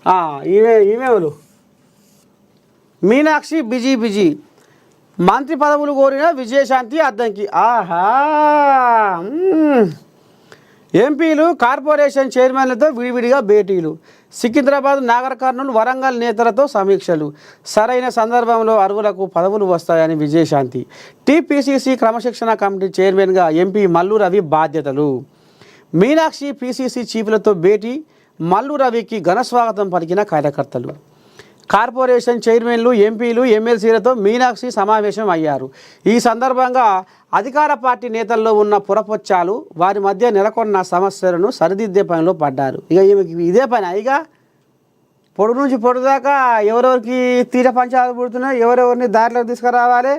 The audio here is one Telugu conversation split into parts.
ఈమెవరు మీనాక్షి బిజీ బిజీ మంత్రి పదవులు కోరిన విజయశాంతి అద్దంకి. ఆహా ఎంపీలు కార్పొరేషన్ చైర్మన్లతో విడివిడిగా భేటీలు. సికింద్రాబాద్, నాగర్ కర్నూలు, వరంగల్ నేతలతో సమీక్షలు. సరైన సందర్భంలో అర్హులకు పదవులు వస్తాయని విజయశాంతి. టీపీసీసీ క్రమశిక్షణ కమిటీ చైర్మన్గా ఎంపీ మల్లు రవి బాధ్యతలు. మీనాక్షి పీసీసీ చీఫ్లతో భేటీ. మల్లు రవికి ఘనస్వాగతం పలికిన కార్యకర్తలు. కార్పొరేషన్ చైర్మన్లు, ఎంపీలు, ఎమ్మెల్సీలతో మీనాక్షి సమావేశం అయ్యారు. ఈ సందర్భంగా అధికార పార్టీ నేతల్లో ఉన్న పురపొచ్చాలు, వారి మధ్య నెలకొన్న సమస్యలను సరిదిద్దే పనిలో పడ్డారు. ఈమెకి ఇదే పని. ఇక పొడు నుంచి పొడుదాకా ఎవరెవరికి తీర పంచాలు పుడుతున్నాయి, ఎవరెవరిని దారిలోకి తీసుకురావాలి,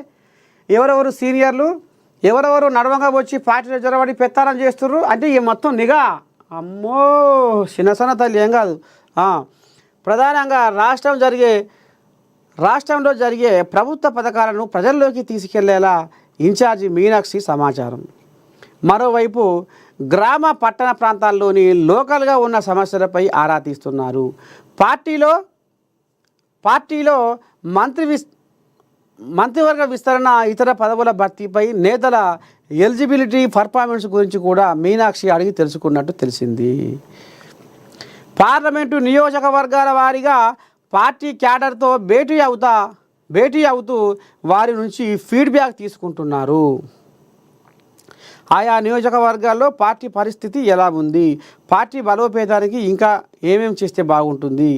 ఎవరెవరు సీనియర్లు, ఎవరెవరు నడవంగా వచ్చి పార్టీలో జొరబడి పెత్తారం చేస్తుర్రు అంటే ఈ మొత్తం నిఘా. అమ్మో చిన్నసన్న తల్లి ఏం కాదు. ప్రధానంగా రాష్ట్రంలో జరిగే ప్రభుత్వ పథకాలను ప్రజల్లోకి తీసుకెళ్లేలా ఇన్ఛార్జి మీనాక్షి సమాచారం. మరోవైపు గ్రామ పట్టణ ప్రాంతాల్లోని లోకల్గా ఉన్న సమస్యలపై ఆరా తీస్తున్నారు. పార్టీలో మంత్రివర్గ విస్తరణ, ఇతర పదవుల భర్తీపై నేతల ఎలిజిబిలిటీ, పర్ఫార్మెన్స్ గురించి కూడా మీనాక్షి అడిగి తెలుసుకున్నట్టు తెలిసింది. పార్లమెంటు నియోజకవర్గాల వారీగా పార్టీ క్యాడర్తో భేటీ అవుతూ వారి నుంచి ఫీడ్బ్యాక్ తీసుకుంటున్నారు. ఆయా నియోజకవర్గాల్లో పార్టీ పరిస్థితి ఎలా ఉంది, పార్టీ బలోపేతానికి ఇంకా ఏమేం చేస్తే బాగుంటుంది,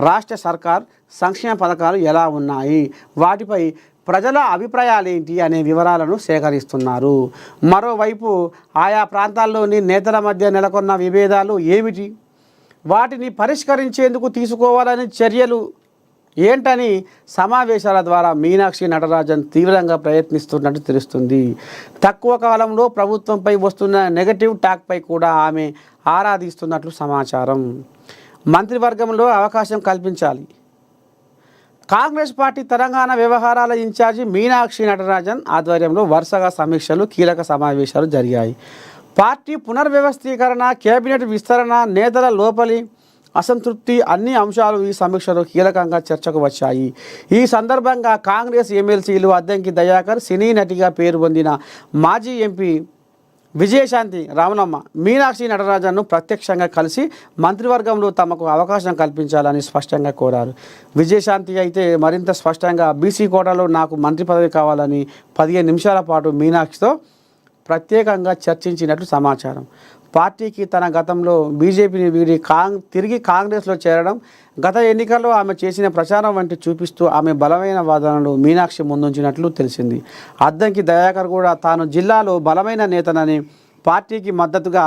రాష్ట్ర సర్కార్ సంక్షేమ పథకాలు ఎలా ఉన్నాయి, వాటిపై ప్రజల అభిప్రాయాలేంటి అనే వివరాలను సేకరిస్తున్నారు. మరోవైపు ఆయా ప్రాంతాల్లోని నేతల మధ్య నెలకొన్న విభేదాలు ఏమిటి, వాటిని పరిష్కరించేందుకు తీసుకోవాలని చర్యలు ఏంటని సమావేశాల ద్వారా మీనాక్షి నటరాజన్ తీవ్రంగా ప్రయత్నిస్తున్నట్టు తెలుస్తుంది. తక్కువ కాలంలో ప్రభుత్వంపై వస్తున్న నెగటివ్ టాక్పై కూడా ఆమె ఆరాధిస్తున్నట్లు సమాచారం. మంత్రివర్గంలో అవకాశం కల్పించాలి. కాంగ్రెస్ పార్టీ తెలంగాణ వ్యవహారాల ఇన్ఛార్జి మీనాక్షి నటరాజన్ ఆధ్వర్యంలో వరుసగా సమీక్షలు, కీలక సమావేశాలు జరిగాయి. పార్టీ పునర్వ్యవస్థీకరణ, కేబినెట్ విస్తరణ, నేతల లోపలి అసంతృప్తి అన్ని అంశాలు ఈ సమీక్షలో కీలకంగా చర్చకు వచ్చాయి. ఈ సందర్భంగా కాంగ్రెస్ ఎమ్మెల్సీలు అద్దంకి దయాకర్, సినీ నటిగా పేరు పొందిన మాజీ ఎంపీ విజయశాంతి రామనమ్మ మీనాక్షి నటరాజన్ను ప్రత్యక్షంగా కలిసి మంత్రివర్గంలో తమకు అవకాశం కల్పించాలని స్పష్టంగా కోరారు. విజయశాంతి అయితే మరింత స్పష్టంగా బీసీ కోటాలో నాకు మంత్రి పదవి కావాలని 15 నిమిషాల పాటు మీనాక్షితో ప్రత్యేకంగా చర్చించినట్లు సమాచారం. పార్టీకి తన గతంలో బీజేపీని వీడి తిరిగి కాంగ్రెస్లో చేరడం, గత ఎన్నికల్లో ఆమె చేసిన ప్రచారం వంటి చూపిస్తూ ఆమె బలమైన వాదనలు మీనాక్షి ముందుంచినట్లు తెలిసింది. అద్దంకి దయాకర్ కూడా తాను జిల్లాలో బలమైన నేతనని, పార్టీకి మద్దతుగా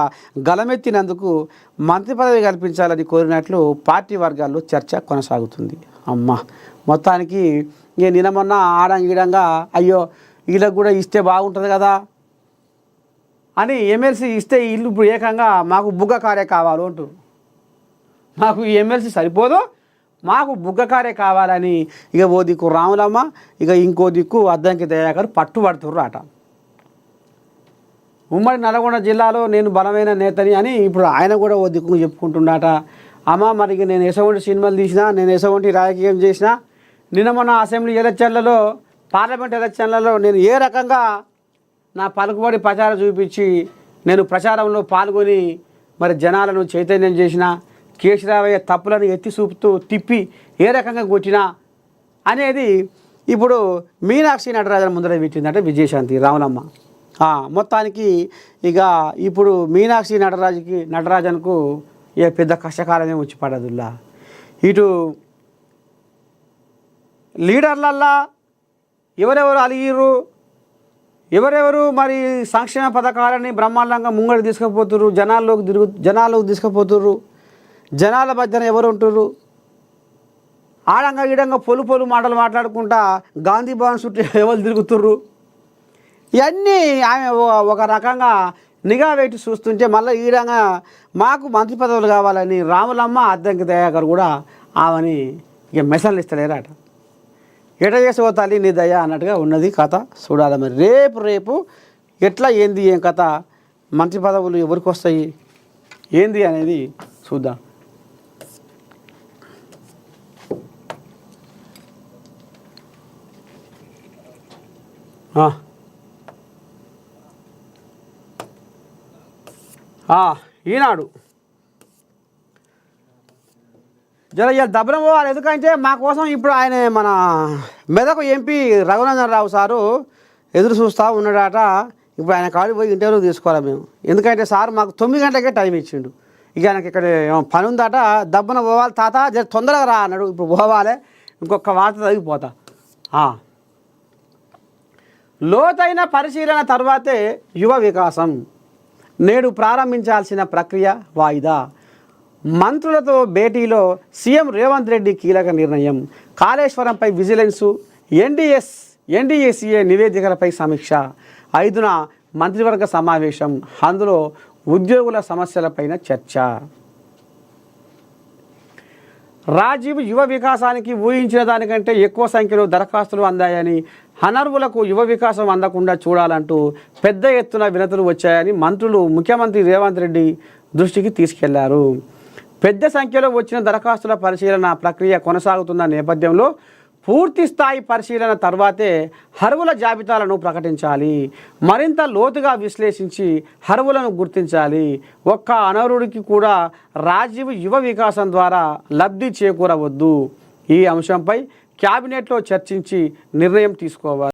గలమెత్తినందుకు మంత్రి పదవి కల్పించాలని కోరినట్లు పార్టీ వర్గాల్లో చర్చ కొనసాగుతుంది. మొత్తానికి నిన్న మొన్న ఆడంగిడంగా అయ్యో వీళ్ళకు కూడా ఇస్తే బాగుంటుంది కదా అని ఎమ్మెల్సీ ఇస్తే ఇల్లు ఇప్పుడు ఏకంగా మాకు బుగ్గ కారే కావాలి అంటూ, మాకు ఈ ఎమ్మెల్సీ సరిపోదు, మాకు బుగ్గ కారే కావాలని ఇక ఓ దిక్కు రాములమ్మ, ఇక ఇంకో దిక్కు అద్దంకి దయాకర్ పట్టుబడుతుర్రు అట. ఉమ్మడి నల్గొండ జిల్లాలో నేను బలమైన నేతని అని ఇప్పుడు ఆయన కూడా ఓ దిక్కు చెప్పుకుంటున్నాట. మరి నేను ఎటువంటి సినిమాలు తీసినా, నేను ఎటువంటి రాజకీయం చేసినా, నిన్న మొన్న అసెంబ్లీ ఎలక్షన్లలో, పార్లమెంట్ ఎలక్షన్లలో నేను ఏ రకంగా నా పలుకుబడి ప్రచారం చూపించి నేను ప్రచారంలో పాల్గొని మరి జనాలను చైతన్యం చేసిన, కేసీరావయ్య తప్పులను ఎత్తి చూపుతూ తిప్పి ఏ రకంగా కొట్టినా అనేది ఇప్పుడు మీనాక్షి నటరాజన్ ముందర పెట్టిందంటే విజయశాంతి రామలమ్మ. మొత్తానికి ఇక ఇప్పుడు మీనాక్షి నటరాజన్కు ఏ పెద్ద కష్టకాలమే వచ్చి పడదుల్లా. ఇటు లీడర్లల్లా ఎవరెవరు అలిగిర్రు, ఎవరెవరు మరి సంక్షేమ పథకాలని బ్రహ్మాండంగా ముంగడికి తీసుకుపోతుర్రు, జనాల్లోకి తీసుకుపోతుర్రు, జనాల మధ్యన ఎవరు ఉంటుర్రు, ఆడంగా ఈడంగా పొలు మాటలు మాట్లాడుకుంటా గాంధీ భవన్ చుట్టూ ఎవరు తిరుగుతుర్రు, ఇవన్నీ ఆమె ఒక రకంగా నిఘా పెట్టి చూస్తుంటే మళ్ళీ ఈడంగా మాకు మంత్రి పదవులు కావాలని రాములమ్మ, అద్దంకి దయాకర్ కూడా ఆమెని ఇక మెసన్లు ఇస్తలేరట. ఎట చేసి తల్లి నీ దయ అన్నట్టుగా ఉన్నది కథ. చూడాలి మరి రేపు ఎట్లా ఏంది ఏం కథ, మంత్రి పదవులు ఎవరికి వస్తాయి ఏంది అనేది చూద్దాం. ఈనాడు జర ఇవాళ దబ్బరం పోవాలి. ఎందుకంటే మా కోసం ఇప్పుడు ఆయన మన మెదక్ ఎంపీ రఘునందన్ రావు సారు ఎదురు చూస్తూ ఉన్నాడట. ఇప్పుడు ఆయన కాడికి పోయి ఇంటర్వ్యూ తీసుకోవాలి మేము. ఎందుకంటే సార్ మాకు 9 గంటలకే టైం ఇచ్చిండు. ఇక ఆయనకి ఇక్కడ పని ఉందట, దబ్బన పోవాలి తాత జర తొందరగా రా అన్నాడు. ఇప్పుడు పోవాలి, ఇంకొక వార్త తగ్గిపోతా. లోతైన పరిశీలన తర్వాతే యువ వికాసం, నేడు ప్రారంభించాల్సిన ప్రక్రియ వాయిదా. మంత్రులతో భేటీలో సీఎం రేవంత్ రెడ్డి కీలక నిర్ణయం. కాళేశ్వరంపై విజిలెన్సు, ఎన్డీఏసీఏ నివేదికలపై సమీక్ష. 5న మంత్రివర్గ సమావేశం, అందులో ఉద్యోగుల సమస్యలపైన చర్చ. రాజీవ్ యువ వికాసానికి ఊహించిన దానికంటే ఎక్కువ సంఖ్యలో దరఖాస్తులు అందాయని, అనర్వులకు యువ వికాసం అందకుండా చూడాలంటూ పెద్ద ఎత్తున వినతులు వచ్చాయని మంత్రులు ముఖ్యమంత్రి రేవంత్ రెడ్డి దృష్టికి తీసుకెళ్లారు. పెద్ద సంఖ్యలో వచ్చిన దరఖాస్తుల పరిశీలన ప్రక్రియ కొనసాగుతున్న నేపథ్యంలో పూర్తి స్థాయి పరిశీలన తర్వాతే అర్హుల జాబితాలను ప్రకటించాలి. మరింత లోతుగా విశ్లేషించి అర్హులను గుర్తించాలి. ఒక్క అనర్హుడికి కూడా రాజీవ్ యువ వికాసం ద్వారా లబ్ధి చేకూరవద్దు. ఈ అంశంపై క్యాబినెట్లో చర్చించి నిర్ణయం తీసుకోవాలి.